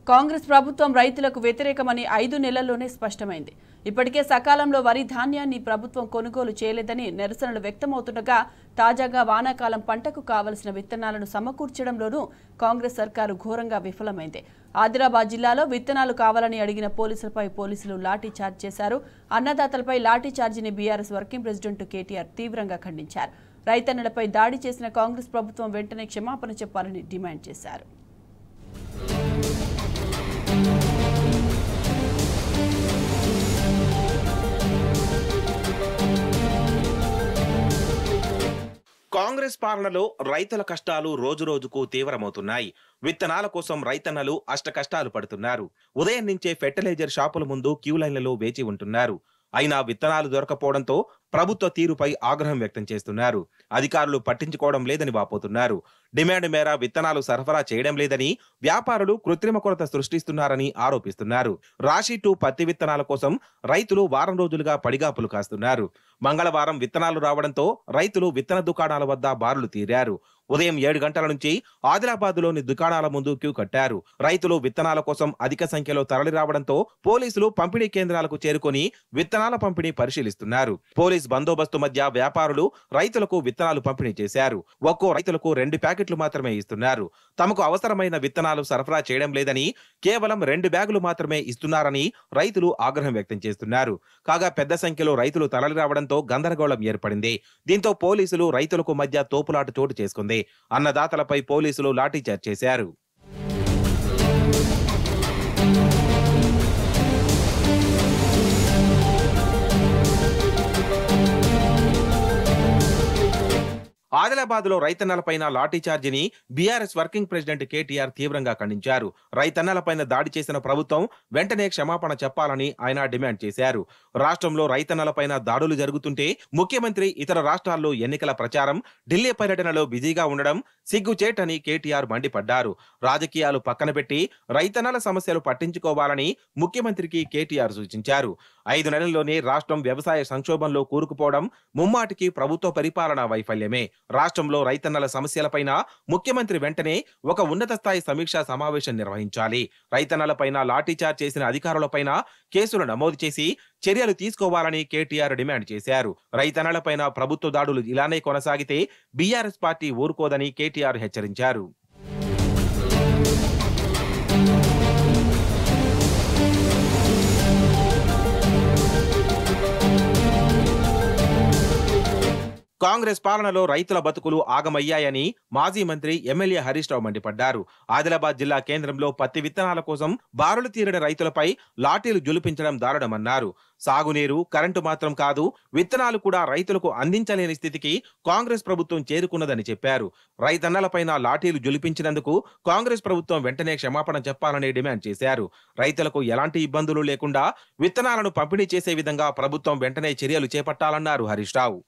కాంగ్రెస్ ప్రభుత్వం రైతులకు వ్యతిరేకమని 5 నెలల్లోనే స్పష్టమైంది. ఇప్పటికే సకాలంలో వరి ధాన్యాన్ని ప్రభుత్వం కొనుగోలు చేయలేదని నిరసనలు వ్యక్తమవుతుండగా తాజాగా వానాకాలం పంటకు కావలసిన విత్తనాలను సమకూర్చడంలోనూ కాంగ్రెస్ సర్కారు ఘోరంగా విఫలమైంది. ఆదిలాబాద్ జిల్లాలో విత్తనాలు కావాలని అడిగిన పోలీసులపై పోలీసులు లాఠీ చార్జ్ చేశారు. అన్నదాతలపై లాఠీ చార్జిని బీఆర్ఎస్ వర్కింగ్ ప్రెసిడెంట్ కేటీఆర్ తీవ్రంగా ఖండించారు. రైతన్నలపై దాడి చేసిన కాంగ్రెస్ ప్రభుత్వం వెంటనే క్షమాపణ చెప్పాలని డిమాండ్ చేశారు. కాంగ్రెస్ పాలనలో రైతుల కష్టాలు రోజురోజుకు తీవ్రమవుతున్నాయి. విత్తనాల కోసం రైతన్నలు అష్టకష్టాలు పడుతున్నారు. ఉదయం నుంచే ఫెర్టిలైజర్ షాపుల ముందు క్యూ లైన్లలో వేచి ఉంటున్నారు. అయినా విత్తనాలు దొరకపోవడంతో ప్రభుత్వ తీరుపై ఆగ్రహం వ్యక్తం చేస్తున్నారు. అధికారులు పట్టించుకోవడం లేదని వాపోతున్నారు. డిమాండ్ మేర విత్తనాలు సరఫరా చేయడం లేదని వ్యాపారులు కృత్రిమ కొరత సృష్టిస్తున్నారని ఆరోపిస్తున్నారు. రాశి 2 పత్తి విత్తనాల కోసం రైతులు వారం రోజులుగా పడిగాపులు కాస్తున్నారు. మంగళవారం విత్తనాలు రావడంతో రైతులు విత్తన దుకాణాల వద్ద బారులు తీరారు. ఉదయం 7 గంటల నుంచి ఆదిలాబాద్లోని దుకాణాల ముందు క్యూ కట్టారు. రైతులు విత్తనాల కోసం అధిక సంఖ్యలో తరలి రావడంతో పోలీసులు పంపిణీ కేంద్రాలకు చేరుకొని విత్తనాల పంపిణీ పరిశీలిస్తున్నారు. పోలీస్ బందోబస్తు మధ్య వ్యాపారులు రైతులకు విత్తనాలు పంపిణీ చేశారు. ఒక్కో రైతులకు 2 ప్యాకెట్లు మాత్రమే ఇస్తున్నారు. తమకు అవసరమైన విత్తనాలు సరఫరా చేయడం లేదని, కేవలం 2 బ్యాగులు మాత్రమే ఇస్తున్నారని రైతులు ఆగ్రహం వ్యక్తం చేస్తున్నారు. కాగా పెద్ద సంఖ్యలో రైతులు తరలి రావడంతో గందరగోళం ఏర్పడింది. దీంతో పోలీసులు రైతులకు మధ్య తోపులాట చోటు చేసుకుంది. అన్నదాతలపై పోలీసులు లాఠీచార్జ్ చేశారు. ఆదిలాబాద్ లో రైతన్నలపైన లాఠీచార్జిని బీఆర్ఎస్ వర్కింగ్ ప్రెసిడెంట్ కేటీఆర్ తీవ్రంగా ఖండించారు. రైతన్నలపైన దాడి చేసిన ప్రభుత్వం వెంటనే క్షమాపణ చెప్పాలని ఆయన డిమాండ్ చేశారు. రాష్ట్రంలో రైతన్నలపైన దాడులు జరుగుతుంటే ముఖ్యమంత్రి ఇతర రాష్ట్రాల్లో ఎన్నికల ప్రచారం, ఢిల్లీ పర్యటనలో బిజీగా ఉండడం సిగ్గుచేటని కేటీఆర్ మండిపడ్డారు. రాజకీయాలు పక్కన పెట్టి రైతన్నల సమస్యలు పట్టించుకోవాలని ముఖ్యమంత్రికి కేటీఆర్ సూచించారు. 5 నెలల్లోనే రాష్ట్రం వ్యవసాయ సంక్షోభంలో కూరుకుపోవడం ముమ్మాటికి ప్రభుత్వ పరిపాలనా వైఫల్యమే. రాష్ట్రంలో రైతన్నల సమస్యలపైన ముఖ్యమంత్రి వెంటనే ఒక ఉన్నత స్థాయి సమీక్షా సమావేశం నిర్వహించాలి. రైతన్నలపైన లాఠీచార్జ్ చేసిన అధికారులపైన కేసులు నమోదు చేసి చర్యలు తీసుకోవాలని కేటీఆర్ డిమాండ్ చేశారు. రైతన్నలపైన ప్రభుత్వ దాడులు ఇలానే కొనసాగితే బీఆర్ఎస్ పార్టీ ఊరుకోదని కేటీఆర్ హెచ్చరించారు. కాంగ్రెస్ పాలనలో రైతుల బతుకులు ఆగమయ్యాయని మాజీ మంత్రి ఎమ్మెల్యే హరీష్ రావు మండిపడ్డారు. ఆదిలాబాద్ జిల్లా కేంద్రంలో పత్తి విత్తనాల కోసం బారులు తీరిన రైతులపై లాఠీలు జులిపించడం దారుణమన్నారు. సాగునీరు, కరెంటు మాత్రం కాదు, విత్తనాలు కూడా రైతులకు అందించలేని స్థితికి కాంగ్రెస్ ప్రభుత్వం చేరుకున్నదని చెప్పారు. రైతన్నలపైన లాఠీలు జులిపించినందుకు కాంగ్రెస్ ప్రభుత్వం వెంటనే క్షమాపణ చెప్పాలని డిమాండ్ చేశారు. రైతులకు ఎలాంటి ఇబ్బందులు లేకుండా విత్తనాలను పంపిణీ చేసే విధంగా ప్రభుత్వం వెంటనే చర్యలు చేపట్టాలన్నారు హరీష్ రావు.